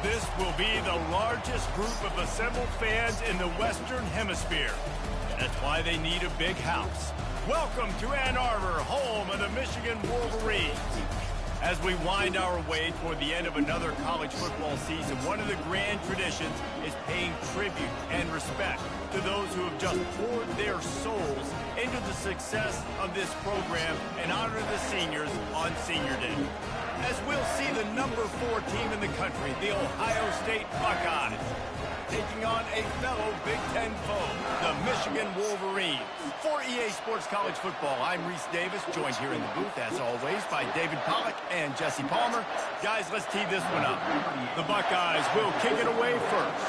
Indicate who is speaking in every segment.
Speaker 1: This will be the largest group of assembled fans in the Western Hemisphere. That's why they need a big house. Welcome to Ann Arbor, home of the Michigan Wolverines. As we wind our way toward the end of another college football season, one of the grand traditions is paying tribute and respect to those who have just poured their souls into the success of this program and honor the seniors on Senior Day. As we'll see the number 4 team in the country, the Ohio State Buckeyes, taking on a fellow Big Ten foe, the Michigan Wolverines. For EA Sports College Football, I'm Reese Davis, joined here in the booth, as always, by David Pollack and Jesse Palmer. Guys, let's tee this one up. The Buckeyes will kick it away first.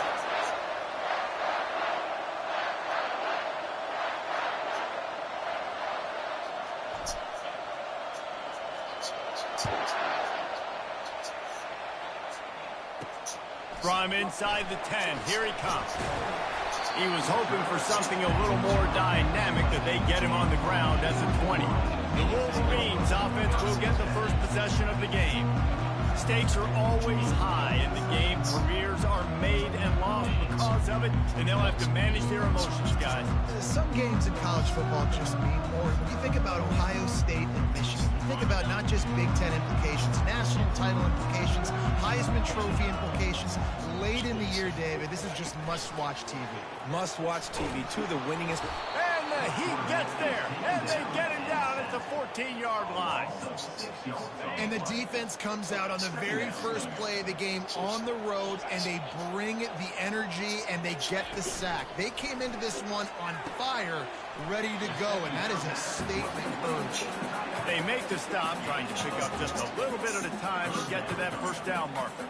Speaker 1: From inside the 10, here he comes. He was hoping for something a little more dynamic, that they get him on the ground as a 20. The Wolverines offense will get the first possession of the game. Stakes are always high in the game. Careers are made and lost because of it, and they'll have to manage their emotions, guys.
Speaker 2: Some games in college football just mean more. When you think about Ohio State and Michigan, you think about not just Big Ten implications, national title implications, Heisman Trophy implications. Late in the year, David, this is just must-watch TV.
Speaker 3: Must-watch TV, to the winningest.
Speaker 1: And the Heat gets there, and they get him down at the 14-yard line.
Speaker 2: And the defense comes out on the very first play of the game on the road, and they bring the energy, and they get the sack. They came into this one on fire, ready to go, and that is a statement urge.
Speaker 1: They make the stop, trying to pick up just a little bit at a time to get to that first down marker.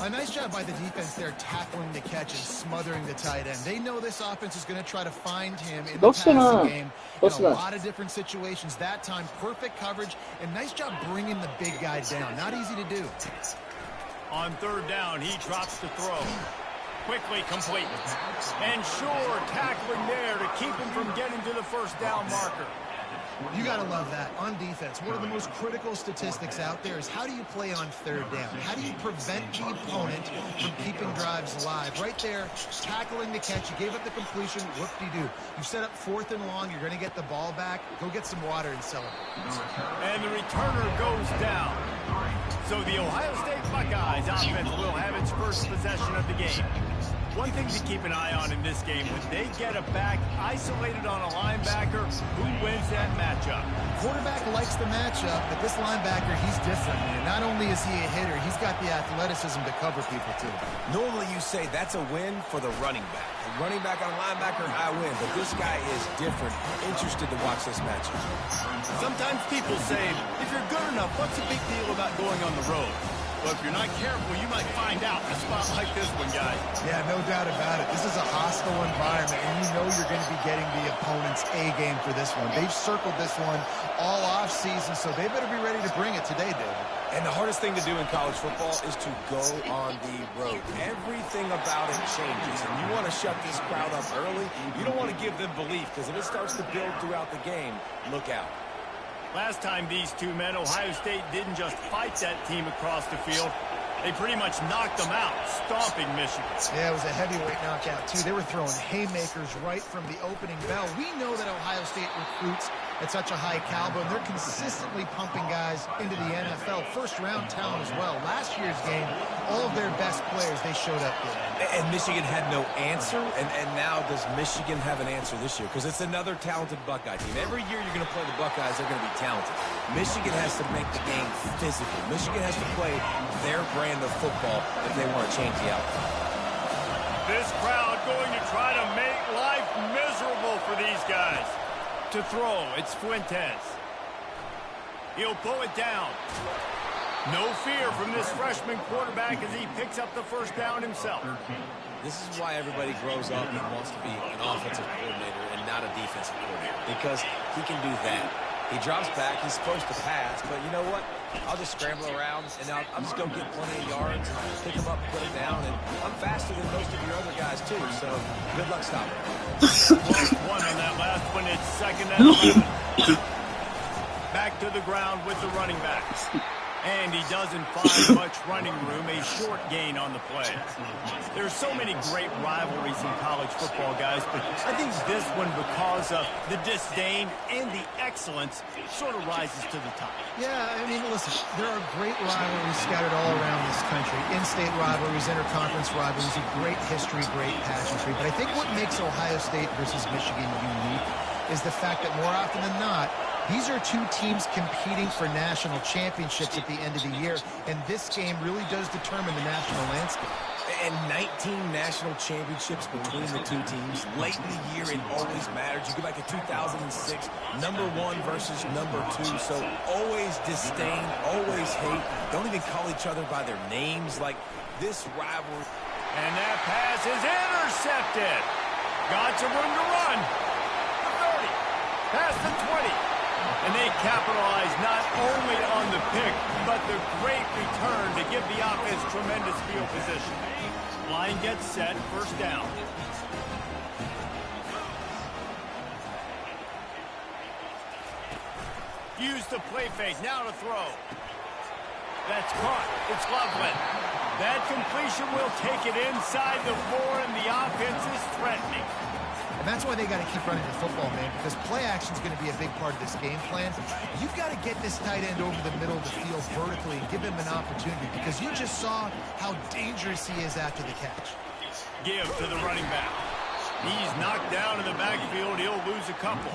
Speaker 2: A nice job by the defense there, tackling the catch and smothering the tight end. They know this offense is going to try to find him in the passing game in a lot of different situations. That time, perfect coverage, and nice job bringing the big guy down. Not easy to do.
Speaker 1: On third down, he drops the throw. Quickly complete. And sure, tackling there to keep him from getting to the first down marker.
Speaker 2: You got to love that. On defense, one of the most critical statistics out there is how do you play on third down? How do you prevent the opponent from keeping drives alive? Right there, tackling the catch. You gave up the completion. Whoop-de-doo. You set up 4th and long. You're going to get the ball back. Go get some water and celebrate.
Speaker 1: And the returner goes down. So the Ohio State Buckeyes offense will have its first possession of the game. One thing to keep an eye on in this game, when they get a back isolated on a linebacker, who wins that matchup?
Speaker 2: Quarterback likes the matchup, but this linebacker, he's different, man. Not only is he a hitter, he's got the athleticism to cover people, too.
Speaker 3: Normally you say that's a win for the running back. The running back on a linebacker, I win. But this guy is different. Interested to watch this matchup.
Speaker 1: Sometimes people say, if you're good enough, what's the big deal about going on the road? Well, if you're not careful, you might find out in a spot like this one, guys.
Speaker 2: Yeah, no doubt about it. This is a hostile environment, and you know you're going to be getting the opponent's A game for this one. They've circled this one all off season, so they better be ready to bring it today, David.
Speaker 3: And the hardest thing to do in college football is to go on the road. Everything about it changes, and you want to shut this crowd up early. You don't want to give them belief, because if it starts to build throughout the game, look out.
Speaker 1: Last time these two met, Ohio State didn't just fight that team across the field. They pretty much knocked them out, stomping Michigan.
Speaker 2: Yeah, it was a heavyweight knockout, too. They were throwing haymakers right from the opening bell. We know that Ohio State recruits at such a high caliber, and they're consistently pumping guys into the NFL. First-round talent as well. Last year's game, all of their best players, they showed up good.
Speaker 3: And Michigan had no answer, and now does Michigan have an answer this year? Because it's another talented Buckeye team. Every year you're going to play the Buckeyes, they're going to be talented. Michigan has to make the game physical. Michigan has to play their brand of football if they want to change the outcome.
Speaker 1: This crowd going to try to make life miserable for these guys. To throw, it's Fuentes. He'll pull it down. No fear from this freshman quarterback as he picks up the first down himself.
Speaker 3: This is why everybody grows up and wants to be an offensive coordinator and not a defensive coordinator, because he can do that. He drops back. He's supposed to pass, but you know what? I'll just scramble around, and I'll just go get plenty of yards, pick them up, put them down, and I'm faster than most of your other guys, too, so good luck stopping.
Speaker 1: One on that last one. It's second and 11. Back to the ground with the running backs. And he doesn't find much running room, a short gain on the play. There's so many great rivalries in college football, guys, but I think this one, because of the disdain and the excellence, sort of rises to the top.
Speaker 2: Yeah, I mean, listen, there are great rivalries scattered all around this country. In-state rivalries, interconference rivalries, a great history, great pageantry. But I think what makes Ohio State versus Michigan unique is the fact that more often than not, these are two teams competing for national championships at the end of the year, and this game really does determine the national landscape.
Speaker 3: And 19 national championships between the two teams. Late in the year, it always matters. You go back to 2006, #1 versus #2. So always disdain, always hate. Don't even call each other by their names. Like this rivalry.
Speaker 1: And that pass is intercepted. Got some room to run. The 30, past the 20. And they capitalize not only on the pick, but the great return to give the offense tremendous field position. Line gets set, first down. Use the play fake, now to throw. That's caught, it's Loveland. That completion will take it inside the 4, and the offense is threatening.
Speaker 2: And that's why they got to keep running the football, man, because play action is going to be a big part of this game plan. You've got to get this tight end over the middle of the field vertically and give him an opportunity, because you just saw how dangerous he is after the catch.
Speaker 1: Give to the running back. He's knocked down in the backfield. He'll lose a couple.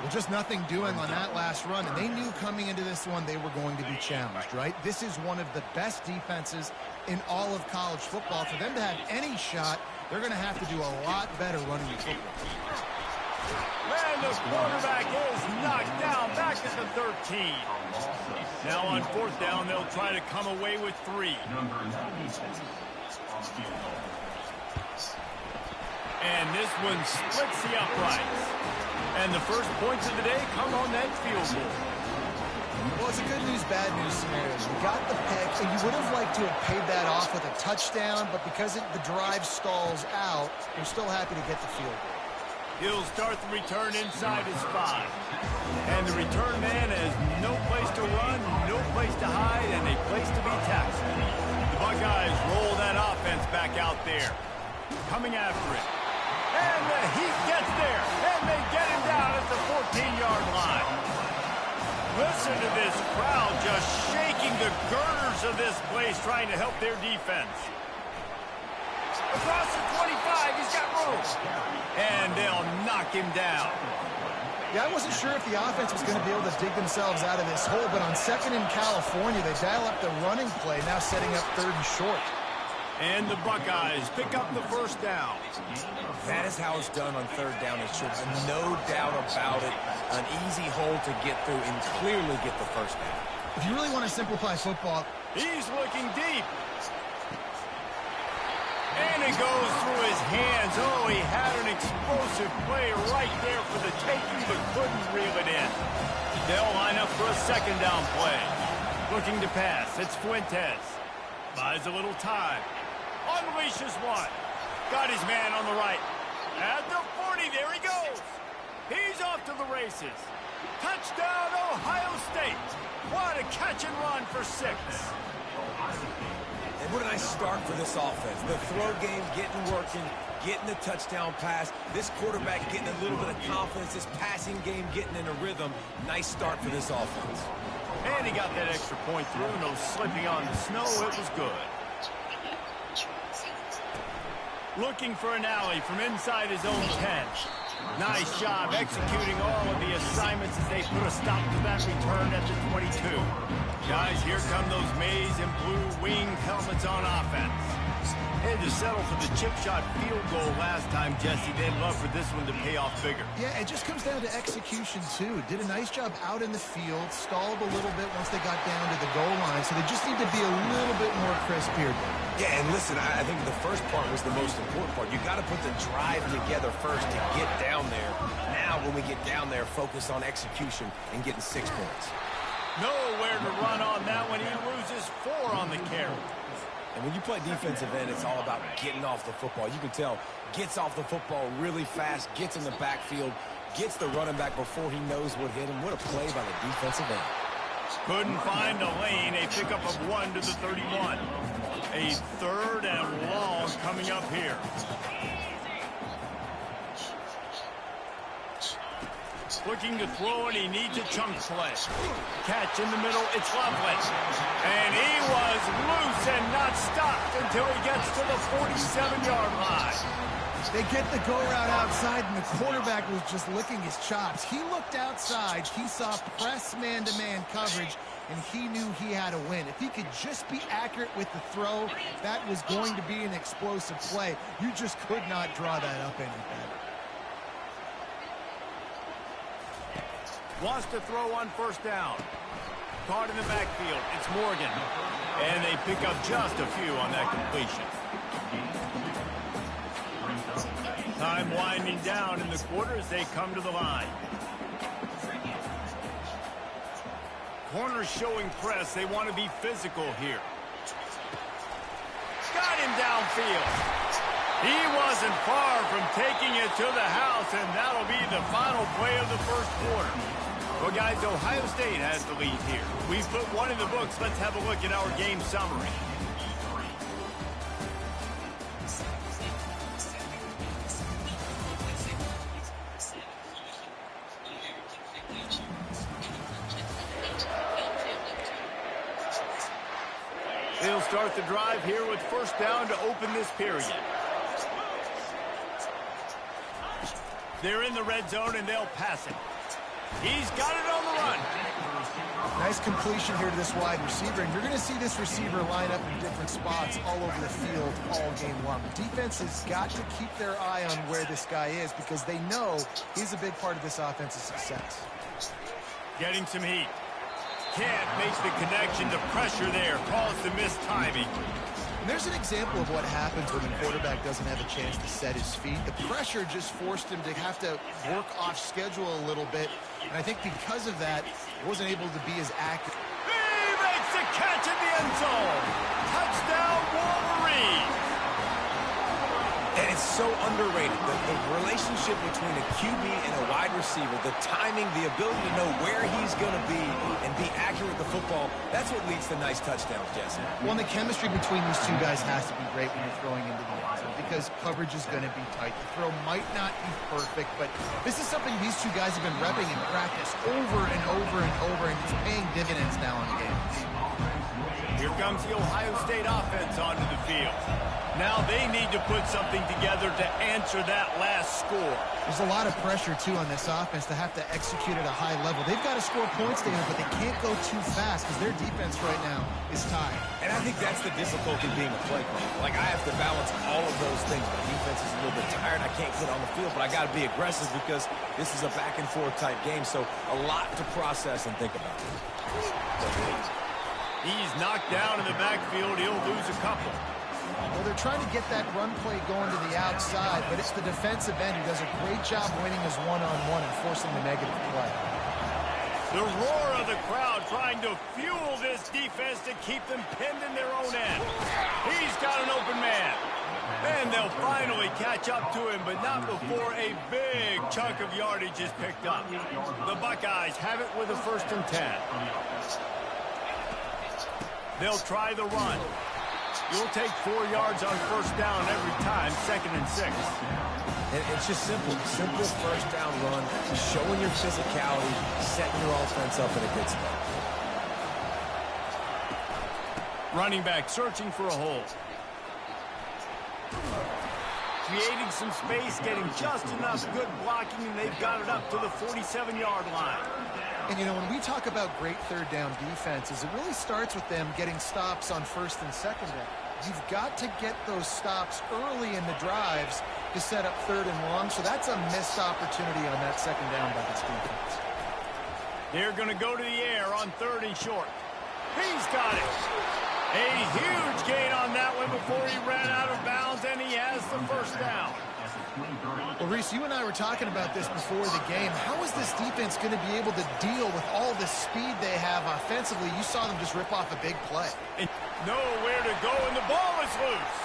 Speaker 2: Well, just nothing doing on that last run, and they knew coming into this one they were going to be challenged, right? This is one of the best defenses in all of college football. For them to have any shot, they're going to have to do a lot better running the football.
Speaker 1: And the quarterback is knocked down back at the 13. Now on fourth down, they'll try to come away with 3. And this one splits the uprights. And the first points of the day come on that field goal.
Speaker 2: Well, it's a good news, bad news scenario. You got the pick, and you would have liked to have paid that off with a touchdown, but because the drive stalls out, you're still happy to get the field goal.
Speaker 1: He'll start the return inside his 5. And the return man has no place to run, no place to hide, and a place to be tackled. The Buckeyes roll that offense back out there. Coming after it. And the Heat gets there, and they get him down at the 14-yard line. Listen to this crowd just shaking the girders of this place, trying to help their defense. Across the 25, he's got room. And they'll knock him down.
Speaker 2: Yeah, I wasn't sure if the offense was going to be able to dig themselves out of this hole, but on second in California, they dial up the running play, now setting up third and short.
Speaker 1: And the Buckeyes pick up the first down.
Speaker 3: That is how it's done on third down. It should be no doubt about it. An easy hole to get through and clearly get the first down.
Speaker 2: If you really want to simplify football,
Speaker 1: he's looking deep. And it goes through his hands. Oh, he had an explosive play right there for the taking, but couldn't reel it in. They'll line up for a second down play. Looking to pass. It's Fuentes. Buys a little time. Unleashes one. Got his man on the right. At the 40, there he goes. He's off to the races. Touchdown, Ohio State. What a catch and run for 6.
Speaker 3: And what a nice start for this offense. The throw game getting working, getting the touchdown pass. This quarterback getting a little bit of confidence. This passing game getting in a rhythm. Nice start for this offense.
Speaker 1: And he got that extra point through. No slipping on the snow. It was good. Looking for an alley from inside his own 10. Nice job executing all of the assignments as they put a stop to that return at the 22. Guys, here come those maize and blue winged helmets on offense. Had to settle for the chip shot field goal last time, Jesse. They'd love for this one to pay off bigger.
Speaker 2: Yeah, it just comes down to execution, too. Did a nice job out in the field, stalled a little bit once they got down to the goal line, so they just need to be a little bit more crisp here.
Speaker 3: Yeah, and listen, I think the first part was the most important part. You got to put the drive together first to get down there. Now, when we get down there, focus on execution and getting 6 points.
Speaker 1: Nowhere to run on that one. He loses 4 on the carry.
Speaker 3: And when you play defensive end, it's all about getting off the football. You can tell, gets off the football really fast, gets in the backfield, gets the running back before he knows what hit him. What a play by the defensive end.
Speaker 1: Couldn't find a lane. A pickup of 1 to the 31. A 3rd and long coming up here. Looking to throw, and he needs a chunk play. Catch in the middle, it's Lovely. And he was loose and not stopped until he gets to the 47-yard line.
Speaker 2: They get the go route outside, and the quarterback was just licking his chops. He looked outside, he saw press man-to-man coverage, and he knew he had to win. If he could just be accurate with the throw, that was going to be an explosive play. You just could not draw that up any better.
Speaker 1: Wants to throw on 1st down. Caught in the backfield. It's Morgan. And they pick up just a few on that completion. Time winding down in the quarter as they come to the line. Corners showing press. They want to be physical here. Got him downfield. He wasn't far from taking it to the house, and that'll be the final play of the 1st quarter. Well, guys, Ohio State has the lead here. We've put 1 in the books. Let's have a look at our game summary. They'll start the drive here with 1st down to open this period. They're in the red zone, and they'll pass it. He's got it on the run.
Speaker 2: Nice completion here to this wide receiver, and you're going to see this receiver line up in different spots all over the field all game long. The defense has got to keep their eye on where this guy is because they know he's a big part of this offensive success.
Speaker 1: Getting some heat. Can't make the connection. The pressure there caused the missed timing.
Speaker 2: And there's an example of what happens when the quarterback doesn't have a chance to set his feet. The pressure just forced him to have to work off schedule a little bit. And I think because of that, he wasn't able to be as accurate.
Speaker 1: He makes the catch in the end zone. Touchdown, Wolverine.
Speaker 3: And it's so underrated. The relationship between a QB and a wide receiver, the timing, the ability to know where he's going to be and be accurate with the football, that's what leads to nice touchdowns, Jesse.
Speaker 2: Well, and the chemistry between these two guys has to be great when you're throwing into the end zone because coverage is going to be tight. The throw might not be perfect, but this is something these two guys have been repping in practice over and over and over, and it's paying dividends now in games.
Speaker 1: Here comes the Ohio State offense onto the field. Now they need to put something together to answer that last score.
Speaker 2: There's a lot of pressure, too, on this offense to have to execute at a high level. They've got to score points there, but they can't go too fast because their defense right now is tired.
Speaker 3: And I think that's the difficulty being a play caller. Like, I have to balance all of those things. My defense is a little bit tired. I can't get on the field, but I got to be aggressive because this is a back-and-forth type game, so a lot to process and think about.
Speaker 1: He's knocked down in the backfield. He'll lose a couple.
Speaker 2: Well, they're trying to get that run play going to the outside, but it's the defensive end who does a great job winning his one-on-one and forcing the negative play.
Speaker 1: The roar of the crowd trying to fuel this defense to keep them pinned in their own end. He's got an open man. And they'll finally catch up to him, but not before a big chunk of yardage is picked up. The Buckeyes have it with a 1st and 10. They'll try the run. You'll take 4 yards on first down every time, 2nd and 6.
Speaker 3: And it's just simple first down run, showing your physicality, setting your offense up in a good spot.
Speaker 1: Running back searching for a hole. Creating some space, getting just enough good blocking, and they've got it up to the 47-yard line.
Speaker 2: And, you know, when we talk about great third down defenses, it really starts with them getting stops on first and second down. You've got to get those stops early in the drives to set up third and long, so that's a missed opportunity on that second down by this defense.
Speaker 1: They're going to go to the air on 3rd and short. He's got it. A huge gain on that one before he ran out of bounds, and he has the first down.
Speaker 2: Well, Reese, you and I were talking about this before the game. How is this defense going to be able to deal with all the speed they have offensively? You saw them just rip off a big play.
Speaker 1: And nowhere to go, and the ball is loose.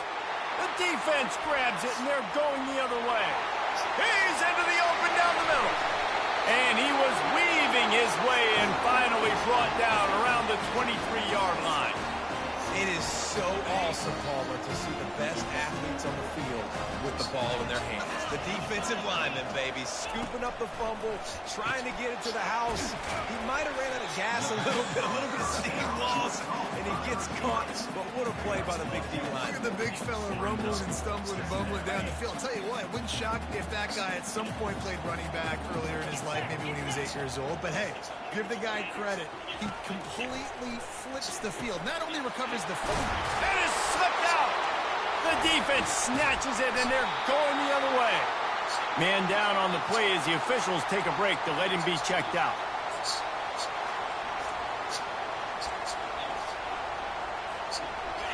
Speaker 1: The defense grabs it, and they're going the other way. He's into the open down the middle. And he was weaving his way and finally brought down around the 23-yard line.
Speaker 3: It is so awesome, Palmer, to see the best athletes on the field with the ball in their hands. The defensive lineman, baby, scooping up the fumble, trying to get it to the house. He might have ran out of gas a little bit of steam loss, and he gets caught. But what a play by the big D-line.
Speaker 2: Look at the big fella rumbling and stumbling and bumbling down the field. I'll tell you what, it wouldn't shock me if that guy at some point played running back earlier in his life, maybe when he was 8 years old. But hey, give the guy credit. He completely flips the field. Not only recovers the football.
Speaker 1: It is slipped out. The defense snatches it, and they're going the other way. Man down on the play as the officials take a break to let him be checked out.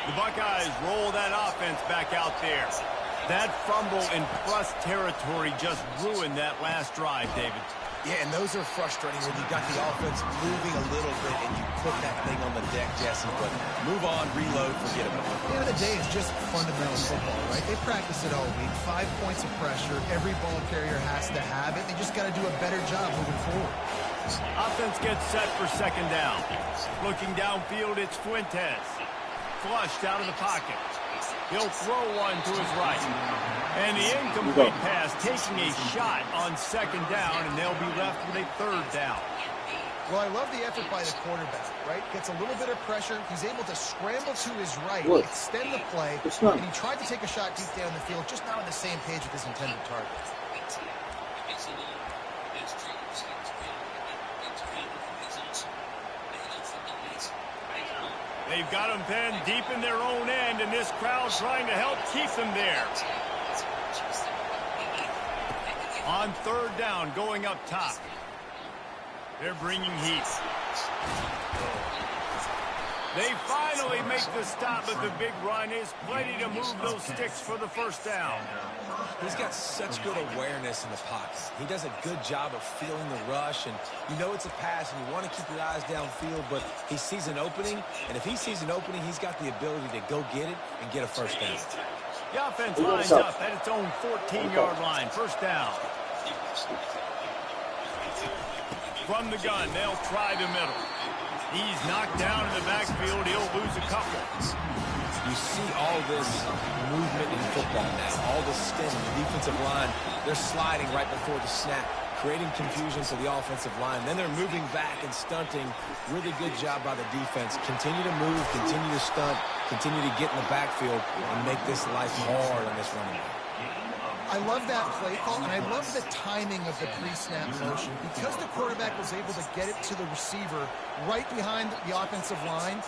Speaker 1: The Buckeyes roll that offense back out there. That fumble in plus territory just ruined that last drive, David.
Speaker 3: Yeah, and those are frustrating when you got the offense moving a little bit and you put that thing on the deck, Jesse. But move on, reload, forget about it.
Speaker 2: At the end of the day, it's just fundamental football, right? They practice it all week. 5 points of pressure. Every ball carrier has to have it. They just got to do a better job moving forward.
Speaker 1: Offense gets set for 2nd down. Looking downfield, it's Fuentes. Flushed out of the pocket. He'll throw one to his right. And the incomplete pass taking a shot on 2nd down, and they'll be left with a 3rd down.
Speaker 2: Well, I love the effort by the quarterback, right? Gets a little bit of pressure. He's able to scramble to his right, extend the play, and he tried to take a shot deep down the field, just not on the same page with his intended target.
Speaker 1: They've got them pinned deep in their own end, and this crowd trying to help keep them there. On 3rd down, going up top. They're bringing heat. They finally make the stop, but the big run is plenty to move those sticks for the 1st down.
Speaker 3: He's got such good awareness in the pocket. He does a good job of feeling the rush, and you know it's a pass, and you want to keep your eyes downfield, but he sees an opening, and if he sees an opening, he's got the ability to go get it and get a 1st down.
Speaker 1: The offense lines up at its own 14-yard line. 1st down. From the gun, they'll try the middle. He's knocked down in the backfield. He'll lose a couple.
Speaker 3: You see all this movement in football now, all the stint in the defensive line. They're sliding right before the snap, creating confusion for the offensive line. Then they're moving back and stunting. Really good job by the defense. Continue to move, continue to stunt, continue to get in the backfield and make this life hard on this running back.
Speaker 2: I love that play call, and I love the timing of the pre-snap motion. Because the quarterback was able to get it to the receiver right behind the offensive line,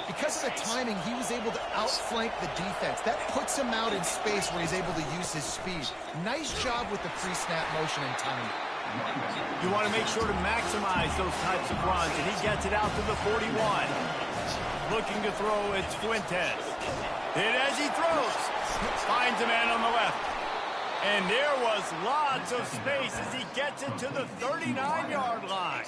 Speaker 2: because of the timing, he was able to outflank the defense. That puts him out in space where he's able to use his speed. Nice job with the pre-snap motion and timing.
Speaker 1: You want to make sure to maximize those types of runs, and he gets it out to the 41. Looking to throw, it's Fuentes. Hit as he throws. Finds a man on the left. And there was lots of space as he gets it to the 39-yard line.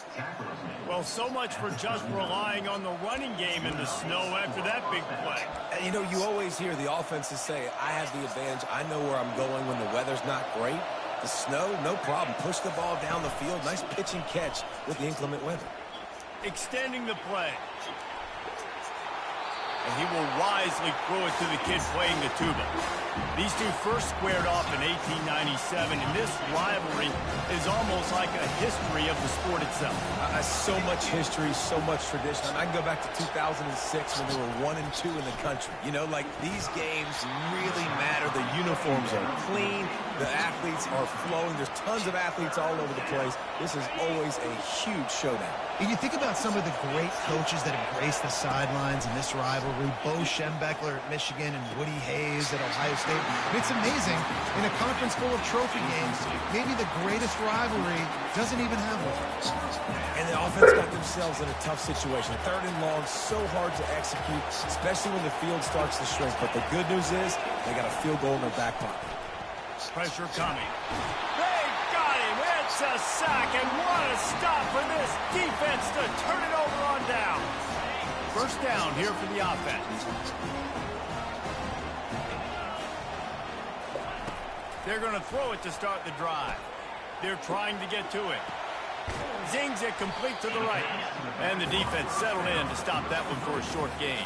Speaker 1: Well, so much for just relying on the running game in the snow after that big play.
Speaker 3: You know, you always hear the offenses say, I have the advantage. I know where I'm going when the weather's not great. The snow, no problem. Push the ball down the field. Nice pitch and catch with the inclement weather.
Speaker 1: Extending the play. and he will wisely throw it to the kid playing the tuba. These two first squared off in 1897, and this rivalry is almost like a history of the sport itself.
Speaker 3: So much history, so much tradition. I can go back to 2006 when they were 1-2 in the country. You know, like, these games really matter. The uniforms are clean. The athletes are flowing. There's tons of athletes all over the place. This is always a huge showdown.
Speaker 2: And you think about some of the great coaches that have graced the sidelines in this rivalry. Bo Schembechler at Michigan and Woody Hayes at Ohio State. It's amazing. In a conference full of trophy games, maybe the greatest rivalry doesn't even have one.
Speaker 3: And the offense got themselves in a tough situation. 3rd and long, so hard to execute, especially when the field starts to shrink. But the good news is they got a field goal in their back pocket.
Speaker 1: Pressure coming. They got him. It's a sack, and what a stop for this defense to turn it over on down. First down here for the offense. They're going to throw it to start the drive. They're trying to get to it. Zings it complete to the right. And the defense settled in to stop that one for a short gain.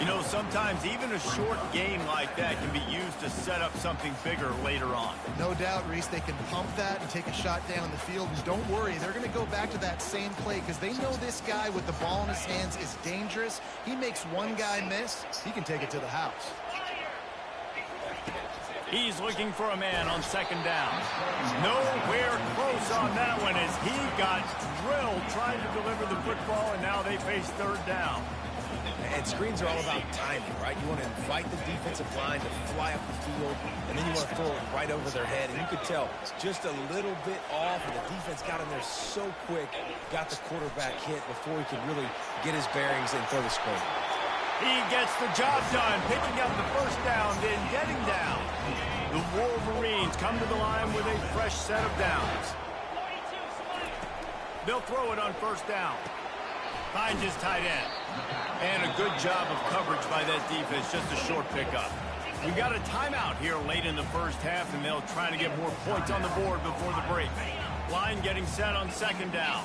Speaker 1: You know, sometimes even a short game like that can be used to set up something bigger later on.
Speaker 2: No doubt, Reese, they can pump that and take a shot down the field. And don't worry, they're going to go back to that same play because they know this guy with the ball in his hands is dangerous. He makes one guy miss, he can take it to the house.
Speaker 1: He's looking for a man on 2nd down. Nowhere close on that one as he got drilled trying to deliver the football, and now they face 3rd down.
Speaker 3: And screens are all about timing, right? You want to invite the defensive line to fly up the field, and then you want to throw it right over their head. And you could tell just a little bit off, and the defense got in there so quick, got the quarterback hit before he could really get his bearings and throw the screen.
Speaker 1: He gets the job done, picking up the first down, then getting down. The Wolverines come to the line with a fresh set of downs. They'll throw it on 1st down. Finds his tight end. And a good job of coverage by that defense, just a short pickup. We got a timeout here late in the first half, and they'll try to get more points on the board before the break. Line getting set on 2nd down.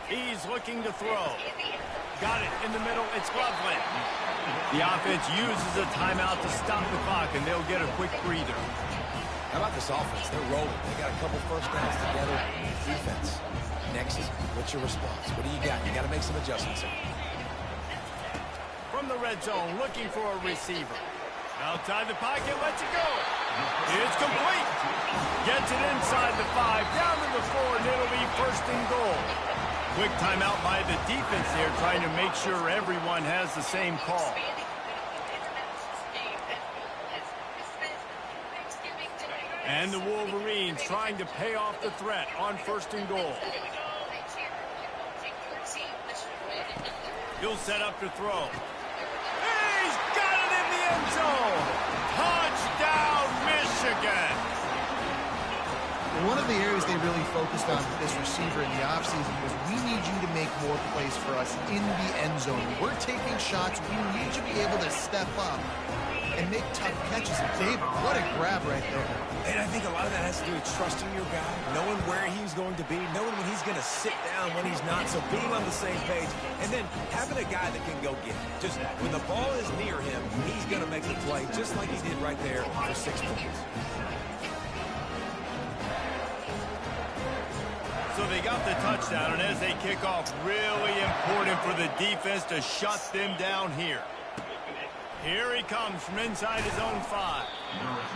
Speaker 1: He's looking to throw. Got it in the middle. It's Loveland. The offense uses a timeout to stop the clock, and they'll get a quick breather.
Speaker 3: How about this offense? They're rolling. They got a couple first downs together. Defense. Next, what's your response? What do you got? You got to make some adjustments here.
Speaker 1: From the red zone, looking for a receiver. Outside the pocket, lets it go. It's complete. Gets it inside the 5, down to the 4, and it'll be 1st and goal. Quick timeout by the defense there, trying to make sure everyone has the same call. And the Wolverines trying to pay off the threat on 1st and goal. He'll set up to throw. He's got it in the end zone. Touchdown, Michigan.
Speaker 2: One of the areas they really focused on with this receiver in the offseason was we need you to make more plays for us in the end zone. We're taking shots. We need you to be able to step up and make tough catches. And David, what a grab right there.
Speaker 3: And I think a lot of that has to do with trusting your guy, knowing where he's going to be, knowing when he's going to sit down, when he's not, so being on the same page, and then having a guy that can go get it. Just when the ball is near him, he's going to make the play, just like he did right there for 6 points.
Speaker 1: So they got the touchdown, and as they kick off, really important for the defense to shut them down here. Here he comes from inside his own 5.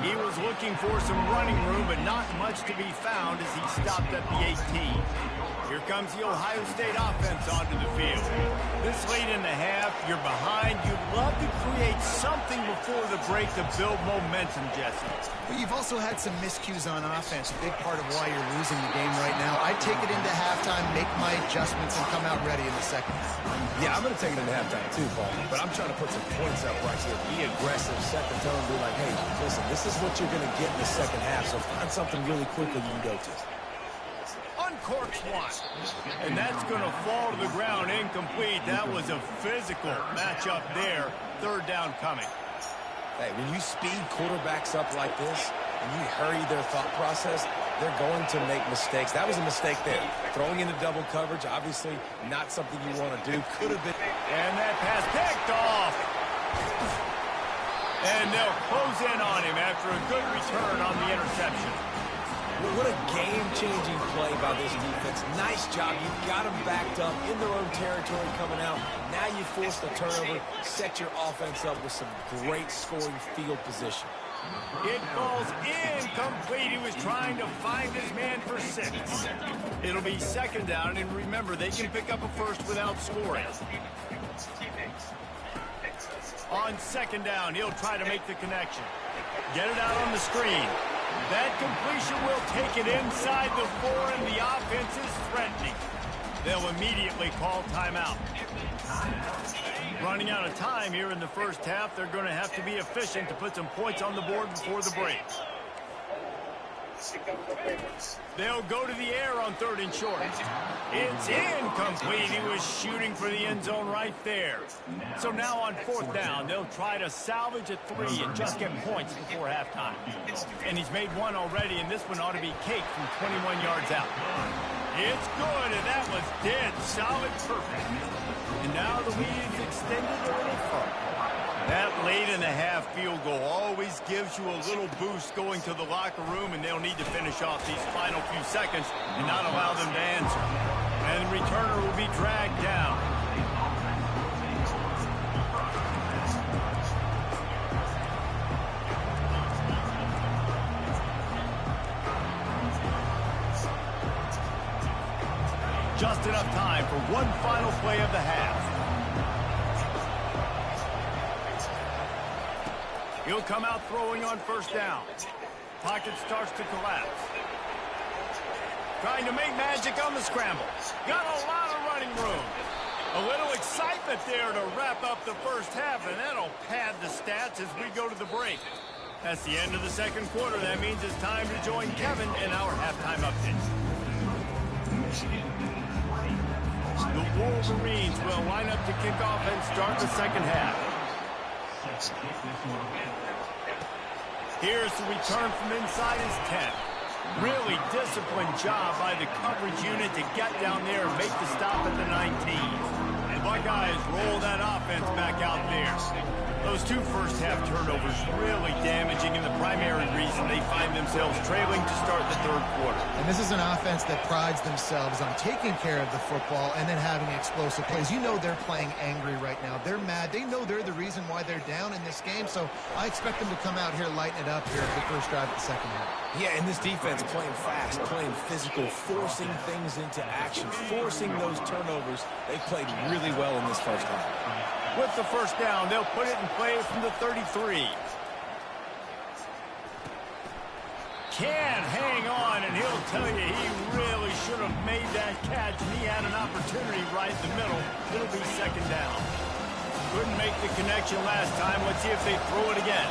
Speaker 1: He was looking for some running room, but not much to be found as he stopped at the 18. Here comes the Ohio State offense onto the field. This late in the half, you're behind. You'd love to create something before the break to build momentum, Jesse.
Speaker 2: But you've also had some miscues on offense, a big part of why you're losing the game right now. I take it into halftime, make my adjustments, and come out ready in the second half.
Speaker 3: Yeah, I'm going to take it into halftime too, Paul. But I'm trying to put some points up right here. Be aggressive, set the tone, be like, hey, listen, this is what you're going to get in the second half, so find something really quickly you can go to.
Speaker 1: Uncorks one. And that's going to fall to the ground incomplete. That was a physical matchup there. 3rd down coming.
Speaker 3: Hey, when you speed quarterbacks up like this and you hurry their thought process, they're going to make mistakes. That was a mistake there. Throwing into double coverage, obviously not something you want to do. Could have been.
Speaker 1: And that pass picked off. And they'll close in on him after a good return on the interception.
Speaker 3: What a game-changing play by this defense. Nice job. You got them backed up in their own territory coming out. Now you force the turnover, set your offense up with some great scoring field position.
Speaker 1: It falls incomplete. He was trying to find his man for 6. It'll be second down, and remember, they can pick up a first without scoring. On second down, he'll try to make the connection. Get it out on the screen. That completion will take it inside the 4, and the offense is threatening. They'll immediately call timeout. Running out of time here in the first half, they're going to have to be efficient to put some points on the board before the break. They'll go to the air on 3rd and short. It's incomplete. He was shooting for the end zone right there. So now on 4th down, they'll try to salvage a 3 and just get points before halftime. And he's made 1 already, and this one ought to be cake from 21 yards out. It's good, and that was dead solid perfect. And now the lead is extended a little further. That late-in-the-half field goal always gives you a little boost going to the locker room, and they'll need to finish off these final few seconds and not allow them to answer. And the returner will be dragged down. Just enough time for one final play of the half. He'll come out throwing on 1st down. Pocket starts to collapse. Trying to make magic on the scramble. Got a lot of running room. A little excitement there to wrap up the first half, and that'll pad the stats as we go to the break. That's the end of the second quarter. That means it's time to join Kevin in our halftime update. The Wolverines will line up to kick off and start the second half. Here's the return from inside his 10. Really disciplined job by the coverage unit to get down there and make the stop at the 19. The Buckeyes roll that offense back out there. Those 2 first-half turnovers really damaging, and the primary reason they find themselves trailing to start the 3rd quarter.
Speaker 2: And this is an offense that prides themselves on taking care of the football and then having explosive plays. You know they're playing angry right now. They're mad. They know they're the reason why they're down in this game, so I expect them to come out here, lighten it up here at the first drive of the second half.
Speaker 3: Yeah, and this defense playing fast, playing physical, forcing things into action, forcing those turnovers. They played really well in this first half.
Speaker 1: With the 1st down, they'll put it in play from the 33. Can't hang on, and he'll tell you he really should have made that catch, and he had an opportunity right in the middle. It'll be second down. Couldn't make the connection last time. Let's see if they throw it again.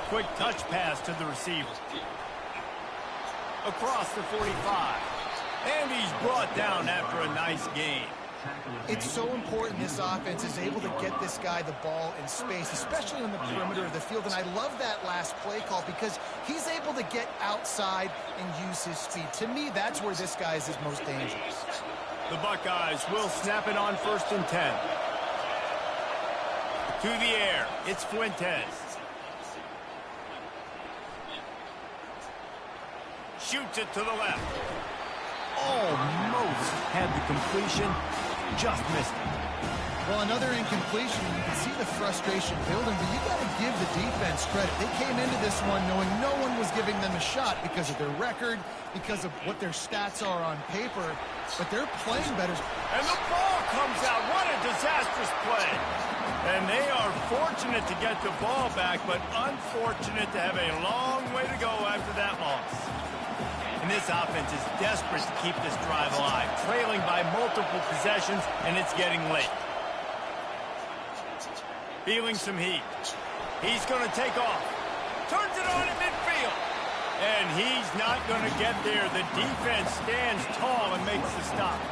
Speaker 1: Quick touch pass to the receiver. Across the 45. And he's brought down after a nice gain.
Speaker 2: It's so important this offense is able to get this guy the ball in space, especially on the perimeter of the field. And I love that last play call because he's able to get outside and use his speed. To me, that's where this guy is his most dangerous.
Speaker 1: The Buckeyes will snap it on 1st and 10. To the air, it's Fuentes. Shoots it to the left. Almost had the completion, just missed it.
Speaker 2: Well, another incompletion. You can see the frustration building, but you got to give the defense credit. They came into this one knowing no one was giving them a shot because of their record, because of what their stats are on paper, but they're playing better.
Speaker 1: And the ball comes out. What a disastrous play. And they are fortunate to get the ball back, but unfortunate to have a long way to go after that loss. And this offense is desperate to keep this drive alive, trailing by multiple possessions, and it's getting late. Feeling some heat. He's going to take off. Turns it on in midfield. And he's not going to get there. The defense stands tall and makes the stop.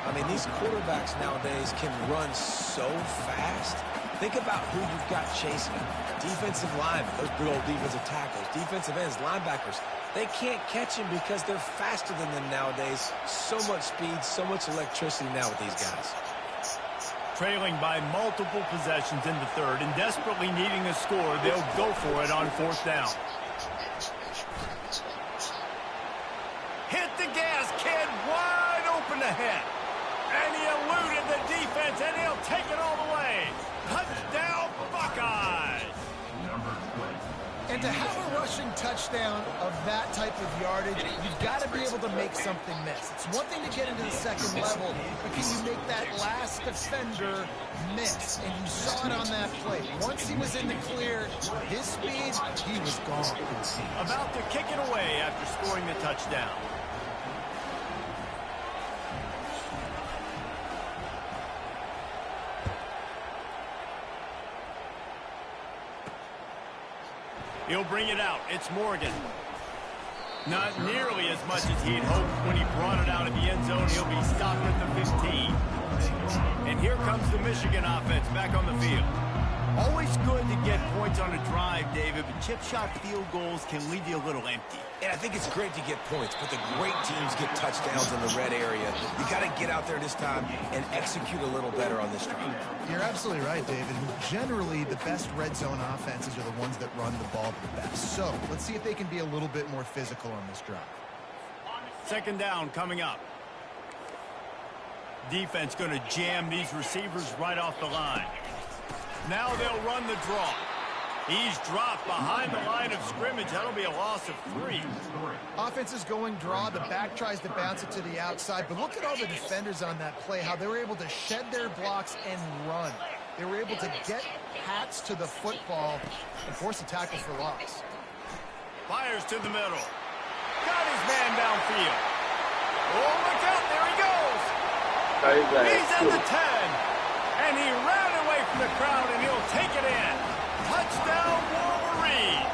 Speaker 3: I mean, these quarterbacks nowadays can run so fast. Think about who you've got chasing him. Defensive linemen, those big old defensive tackles, defensive ends, linebackers. They can't catch him because they're faster than them nowadays. So much speed, so much electricity now with these guys.
Speaker 1: Trailing by multiple possessions in the third and desperately needing a score, they'll go for it on fourth down. Hit the gas, kid, wide open ahead. And he eluded the defense, and he'll take it all the way. Touchdown, Buckeyes!
Speaker 2: And to have a rushing touchdown of that type of yardage, you've got to be able to make something miss. It's one thing to get into the second level, but can you make that last defender miss? And you saw it on that play. Once he was in the clear, his speed, he was gone.
Speaker 1: About to kick it away after scoring the touchdown. He'll bring it out. It's Morgan. Not nearly as much as he'd hoped when he brought it out of the end zone. He'll be stopped at the 15. And here comes the Michigan offense back on the field. Always good to get points on a drive, David, but chip shot field goals can leave you a little empty.
Speaker 3: And I think it's great to get points, but the great teams get touchdowns in the red area. You got to get out there this time and execute a little better on this drive.
Speaker 2: You're absolutely right, David. Generally, the best red zone offenses are the ones that run the ball the best. So let's see if they can be a little bit more physical on this drive.
Speaker 1: Second down coming up. Defense going to jam these receivers right off the line. Now they'll run the draw. He's dropped behind the line of scrimmage. That'll be a loss of 3.
Speaker 2: Offense is going draw. The back tries to bounce it to the outside. But look at all the defenders on that play, how they were able to shed their blocks and run. They were able to get hats to the football and force a tackle for loss.
Speaker 1: Fires to the middle. Got his man downfield. Oh, look out. There he goes. He's at the 10. And he ran away from the crowd, and he'll take it in. Touchdown, Wolverines.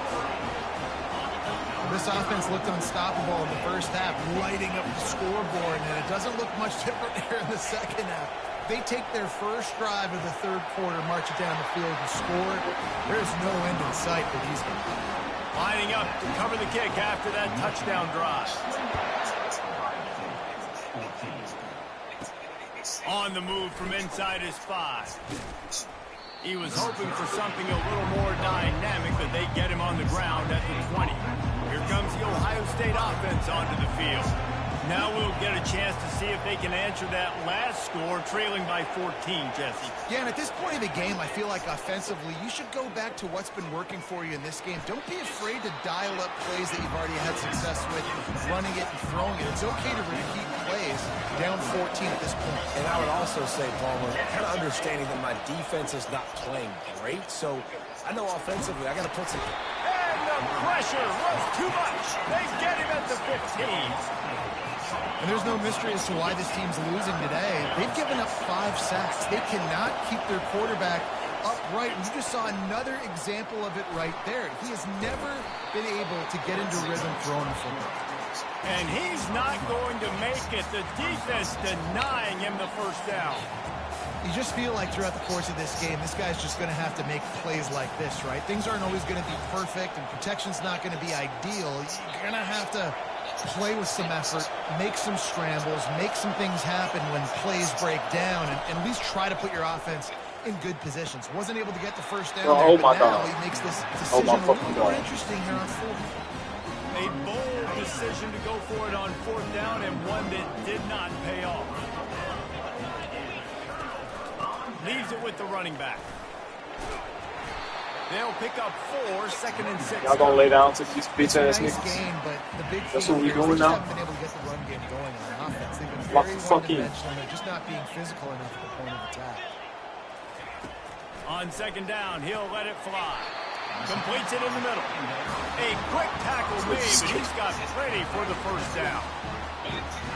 Speaker 2: This offense looked unstoppable in the first half, lighting up the scoreboard, and it doesn't look much different here in the second half. They take their first drive of the third quarter, march it down the field, and score. There's no end in sight for these guys.
Speaker 1: Lining up to cover the kick after that touchdown drive. On the move from inside his 5. He was hoping for something a little more dynamic, but they get him on the ground at the 20. Here comes the Ohio State offense onto the field. Now we'll get a chance to see if they can answer that last score, trailing by 14, Jesse.
Speaker 2: Yeah, and at this point of the game, I feel like offensively, you should go back to what's been working for you in this game. Don't be afraid to dial up plays that you've already had success with, running it and throwing it. It's okay to repeat plays down 14 at this point.
Speaker 3: And I would also say, Palmer, kind of understanding that my defense is not playing great, so I know offensively I got to put some...
Speaker 1: And the pressure was too much. They get him at the 15.
Speaker 2: And there's no mystery as to why this team's losing today. They've given up 5 sacks. They cannot keep their quarterback upright. And you just saw another example of it right there. He has never been able to get into rhythm throwing the football.
Speaker 1: And he's not going to make it. The defense denying him the first down.
Speaker 2: You just feel like throughout the course of this game, this guy's just going to have to make plays like this, right? Things aren't always going to be perfect, and protection's not going to be ideal. You're going to have to play with some effort, make some scrambles, make some things happen when plays break down, and at least try to put your offense in good positions. Wasn't able to get the first down there, but now he makes this decision a little more interesting here on fourth.
Speaker 1: A bold decision to go for it on fourth down, and one that did not pay off. Leaves it with the running back. They'll pick up 4, 2nd and 6.
Speaker 4: Y'all gonna lay down to these bitch ass
Speaker 2: Nice
Speaker 4: niggas.
Speaker 2: game, but the big
Speaker 4: That's
Speaker 2: thing
Speaker 4: what we
Speaker 2: here is
Speaker 4: doing
Speaker 2: they just
Speaker 4: now?
Speaker 2: haven't been able to get the run game going on offense. They've been
Speaker 4: Lock
Speaker 2: very
Speaker 4: the fuck in.
Speaker 2: one-dimensional. They're just not being physical enough at the point of attack.
Speaker 1: On second down, he'll let it fly. Completes it in the middle. A quick tackle made, but he's got ready for the first down.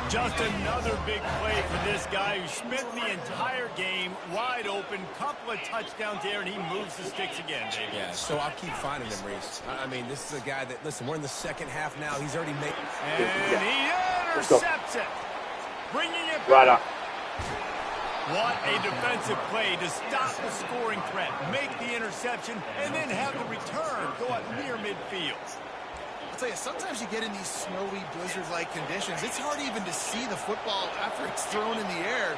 Speaker 1: Just another big play for this guy who spent the entire game wide open. Couple of touchdowns there, and he moves the sticks again, David.
Speaker 3: Yeah, so I'll keep finding him, Reese. I mean, this is a guy that, listen, we're in the second half now. He's already made...
Speaker 1: And he intercepts it. Bringing it back.
Speaker 4: Right up.
Speaker 1: What a defensive play to stop the scoring threat, make the interception, and then have the return go at near midfield.
Speaker 2: I'll tell you, sometimes you get in these snowy, blizzard-like conditions. It's hard even to see the football after it's thrown in the air.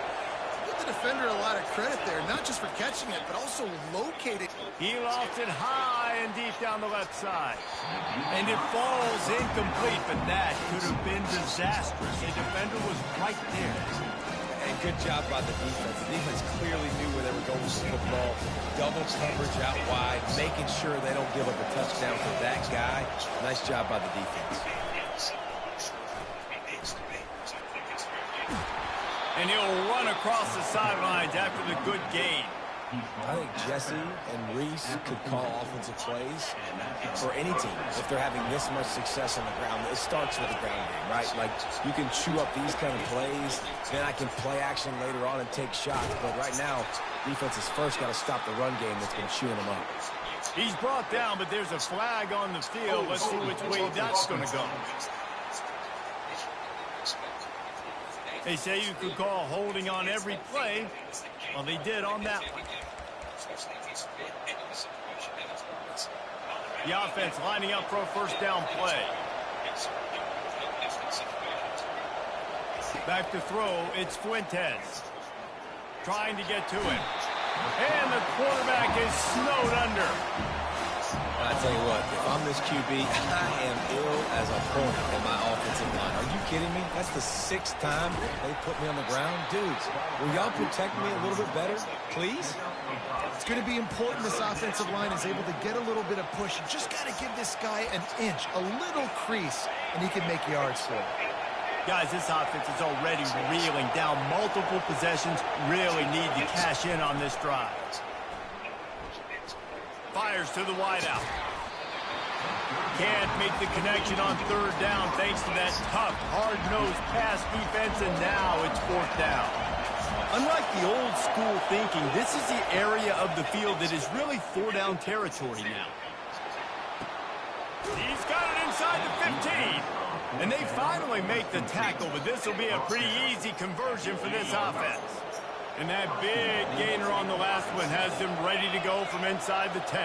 Speaker 2: Give the defender a lot of credit there, not just for catching it, but also locating.
Speaker 1: He lost it high and deep down the left side. And it falls incomplete, but that could have been disastrous. The defender was right there.
Speaker 3: And good job by the defense. The defense clearly knew where they were going with the football. Double coverage out wide, making sure they don't give up a touchdown to that guy. Nice job by the defense.
Speaker 1: And he'll run across the sidelines after the good gain.
Speaker 3: I think Jesse and Reese could call offensive plays for any team if they're having this much success on the ground. It starts with the ground game, right? Like, you can chew up these kind of plays, then I can play action later on and take shots. But right now, defense has first got to stop the run game that's been chewing them up.
Speaker 1: He's brought down, but there's a flag on the field. Let's see which way that's going to go. They say you could call holding on every play. Well, they did on that one. The offense lining up for a first down play. Back to throw, it's Fuentes. Trying to get to him. And the quarterback is snowed under.
Speaker 3: I tell you what, if I'm this QB, I am ill as a hornet in my offensive line. Are you kidding me? That's the 6th time they put me on the ground. Dudes, will y'all protect me a little bit better, please?
Speaker 2: It's going to be important this offensive line is able to get a little bit of push. You just got to give this guy an inch, a little crease, and he can make yards for it.
Speaker 1: Guys, this offense is already reeling down multiple possessions. Really need to cash in on this drive. Fires to the wideout. Can't make the connection on third down thanks to that tough, hard-nosed pass defense, and now it's 4th down. Unlike the old school thinking, this is the area of the field that is really 4-down territory now. He's got it inside the 15. And they finally make the tackle, but this will be a pretty easy conversion for this offense. And that big gainer on the last one has them ready to go from inside the 10.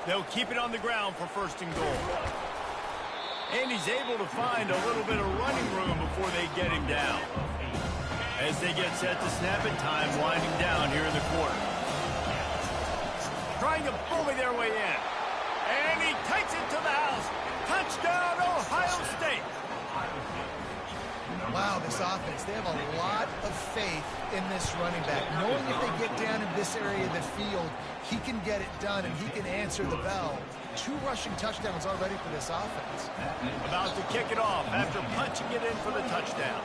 Speaker 1: They'll keep it on the ground for 1st and goal. And he's able to find a little bit of running room before they get him down. As they get set to snap it, time winding down here in the quarter. Trying to bully their way in. And he takes it to the house. Touchdown, Ohio State.
Speaker 2: Wow, this offense, they have a lot of faith in this running back. Knowing if they get down in this area of the field, he can get it done and he can answer the bell. 2 rushing touchdowns already for this offense.
Speaker 1: About to kick it off after punching it in for the touchdown.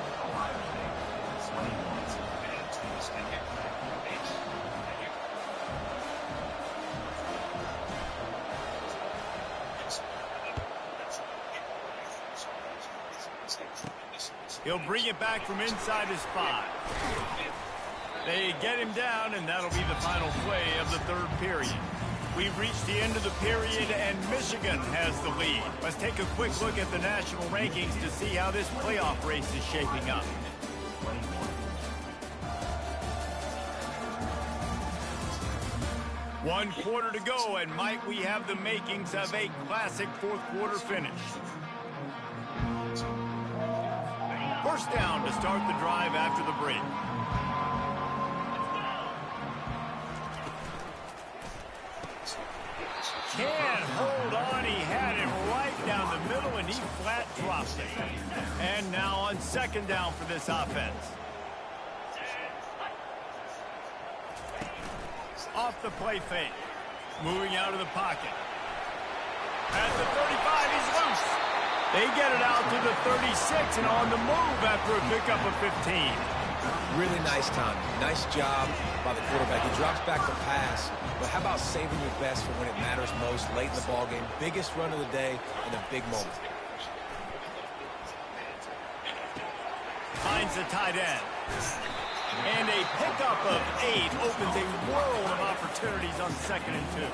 Speaker 1: He'll bring it back from inside his 5. They get him down, and that'll be the final play of the 3rd period. We've reached the end of the period, and Michigan has the lead. Let's take a quick look at the national rankings to see how this playoff race is shaping up. One quarter to go, and might we have the makings of a classic 4th quarter finish. 1st down to start the drive after the break. Can't hold on. He had it right down the middle, and he flat dropped it. And now on 2nd down for this offense. Off the play fake. Moving out of the pocket. At the 35, he's loose. They get it out to the 36 and on the move after a pickup of 15.
Speaker 3: Really nice timing. Nice job by the quarterback. He drops back the pass, but how about saving your best for when it matters most late in the ballgame? Biggest run of the day in a big moment.
Speaker 1: Finds the tight end. And a pickup of 8 opens a world of opportunities on 2nd and 2.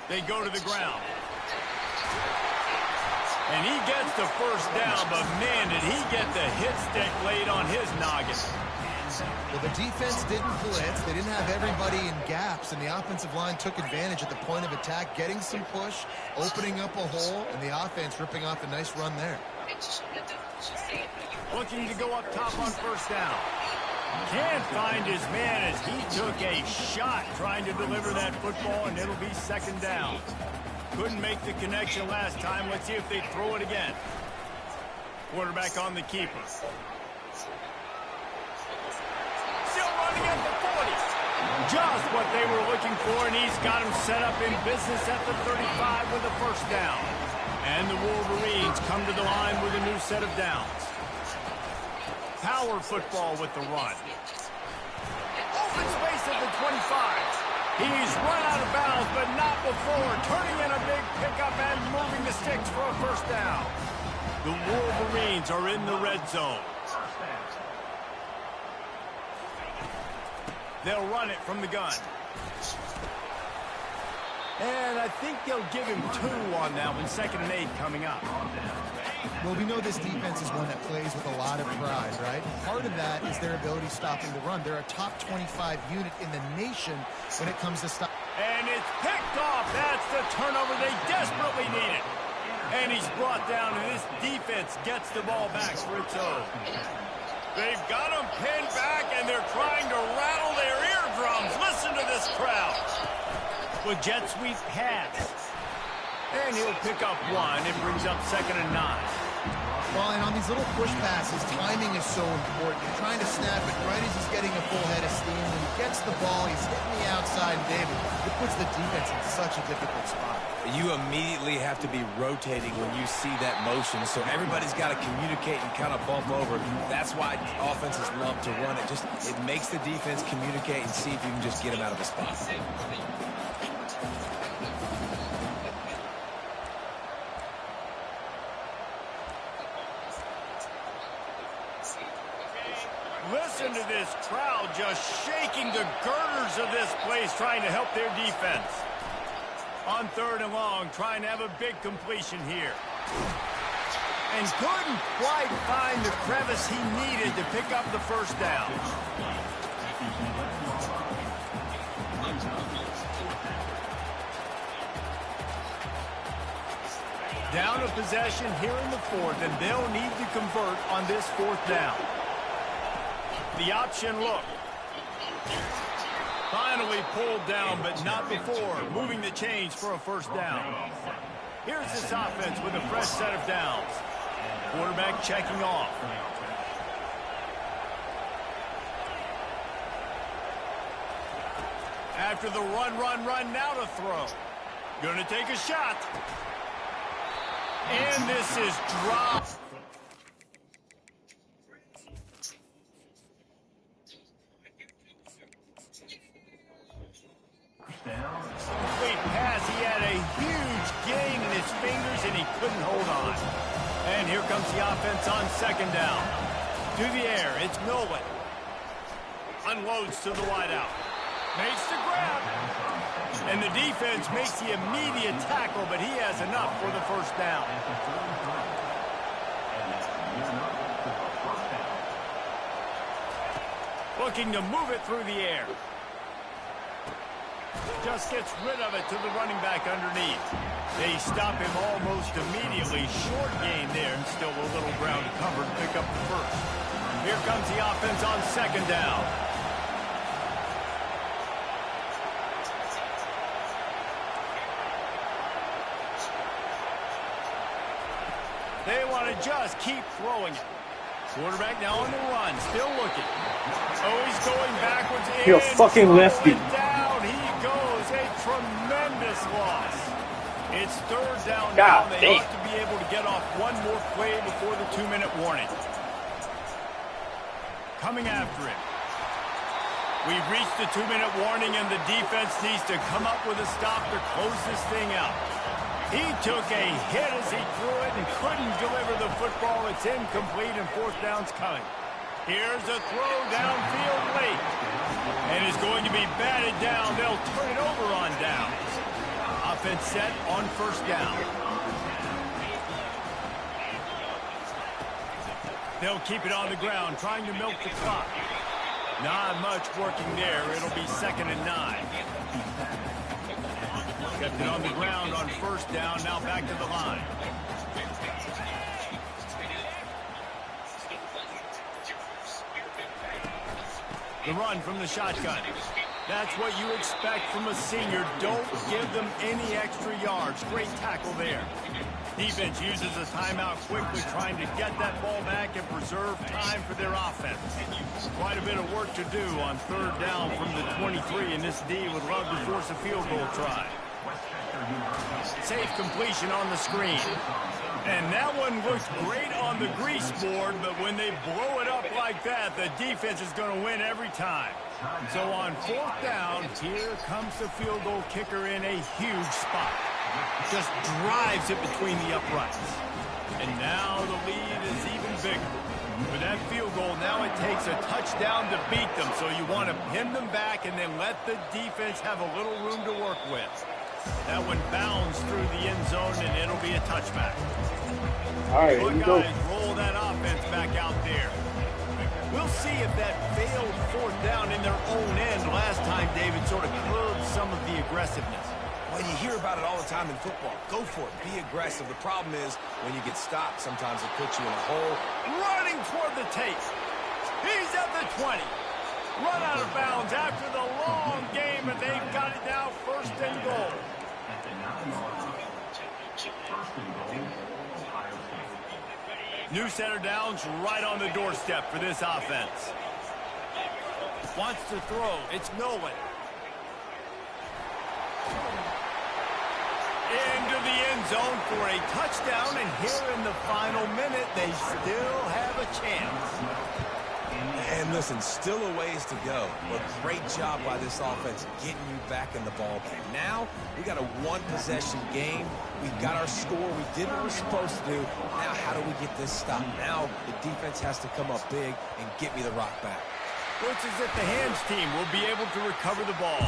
Speaker 1: They go to the ground. And he gets the first down, but man, did he get the hit stick laid on his noggin.
Speaker 2: Well, the defense didn't blitz. They didn't have everybody in gaps, and the offensive line took advantage at the point of attack, getting some push, opening up a hole, and the offense ripping off a nice run there.
Speaker 1: Looking to go up top on first down. Can't find his man as he took a shot trying to deliver that football, and it'll be second down. Couldn't make the connection last time. Let's see if they throw it again. Quarterback on the keeper. Still running at the 40. Just what they were looking for, and he's got him set up in business at the 35 with a first down. And the Wolverines come to the line with a new set of downs. Power football with the run. Open space at the 25. He's run out of bounds, but not before. Turning in a big pickup and moving the sticks for a first down. The Wolverines are in the red zone. They'll run it from the gun. And I think they'll give him 2 on that one. 2nd and 8 coming up.
Speaker 2: Well, we know this defense is one that plays with a lot of pride, right? Part of that is their ability stopping the run. They're a top 25 unit in the nation when it comes to stop.
Speaker 1: And it's picked off. That's the turnover they desperately needed. And he's brought down, and this defense gets the ball back for its own. They've got him pinned back, and they're trying to rattle their eardrums. Listen to this crowd. With jet sweep pass. And he'll pick up 1. It brings up 2nd and 9.
Speaker 2: Well, and on these little push passes, timing is so important. You're trying to snap it right as he's getting a full head of steam. When he gets the ball, he's hitting the outside, and David, it puts the defense in such a difficult spot.
Speaker 3: You immediately have to be rotating when you see that motion, so everybody's got to communicate and kind of bump over. That's why offenses love to run it. It makes the defense communicate and see if you can just get him out of a spot.
Speaker 1: Listen to this crowd just shaking the girders of this place, trying to help their defense. On 3rd and long, trying to have a big completion here. And couldn't quite find the crevice he needed to pick up the first down. Down a possession here in the 4th, and they'll need to convert on this 4th down. The option look. Finally pulled down, but not before. Moving the chains for a first down. Here's this offense with a fresh set of downs. Quarterback checking off. After the run, now to throw. Gonna take a shot. And this is dropped. Complete pass. He had a huge gain in his fingers, and he couldn't hold on. And here comes the offense on 2nd down. To the air, it's Nolan. Unloads to the wideout. Makes the grab. And the defense makes the immediate tackle, but he has enough for the first down. Looking to move it through the air. Just gets rid of it to the running back underneath. They stop him almost immediately. Short gain there, and still a little ground to cover to pick up the first. Here comes the offense on 2nd down. They want to just keep throwing it. Quarterback now on the run, still looking. Oh, he's going backwards.
Speaker 4: You're fucking lefty.
Speaker 1: Down he goes. A tremendous loss. It's 3rd down
Speaker 4: God
Speaker 1: now. They
Speaker 4: damn.
Speaker 1: ought to be able to get off one more play before the 2-minute warning. Coming after him. We've reached the 2-minute warning, and the defense needs to come up with a stop to close this thing out. He took a hit as he threw it and couldn't deliver the football. It's incomplete, and 4th down's coming. Here's a throw downfield late. And is going to be batted down. They'll turn it over on downs. Offense set on 1st down. They'll keep it on the ground, trying to milk the clock. Not much working there. It'll be 2nd and 9. Kept it on the ground on 1st down, now back to the line. The run from the shotgun. That's what you expect from a senior. Don't give them any extra yards. Great tackle there. Defense uses a timeout quickly, trying to get that ball back and preserve time for their offense. Quite a bit of work to do on 3rd down from the 23, and this D would love to force a field goal try. Safe completion on the screen. And that one looks great on the grease board, but when they blow it up like that, the defense is going to win every time. So on 4th down, here comes the field goal kicker in a huge spot. Just drives it between the uprights. And now the lead is even bigger. With that field goal, now it takes a touchdown to beat them, so you want to pin them back and then let the defense have a little room to work with. That one bounds through the end zone, and it'll be a touchback.
Speaker 4: All right, here we go.
Speaker 1: Guys, roll that offense back out there. We'll see if that failed 4th down in their own end last time, David, sort of curbed some of the aggressiveness.
Speaker 3: Well, you hear about it all the time in football. Go for it. Be aggressive. The problem is when you get stopped, sometimes it puts you in a hole.
Speaker 1: Running toward the tape. He's at the 20. Run out of bounds after the long game, and they've got it now 1st and goal. New center downs right on the doorstep for this offense. Wants to throw. It's Nolan. Into the end zone for a touchdown, and here in the final minute, they still have a chance.
Speaker 3: And listen, still a ways to go, but great job by this offense getting you back in the ball game. Now, we got a one-possession game. We got our score. We did what we're supposed to do. Now, how do we get this stopped? Now, the defense has to come up big and get me the rock back.
Speaker 1: Looks as if the hands team will be able to recover the ball.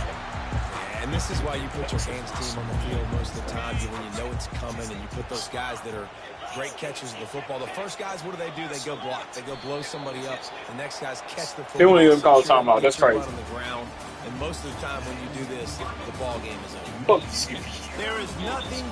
Speaker 3: And this is why you put your hands team on the field most of the time, when you know it's coming, and you put those guys that are great catchers of the football. The first guys, what do? They go block. They go blow somebody up. The next guys catch the football.
Speaker 4: They won't even call timeout. That's crazy.
Speaker 3: On the ground. And most of the time when you do this, the ball game is over.
Speaker 1: There is nothing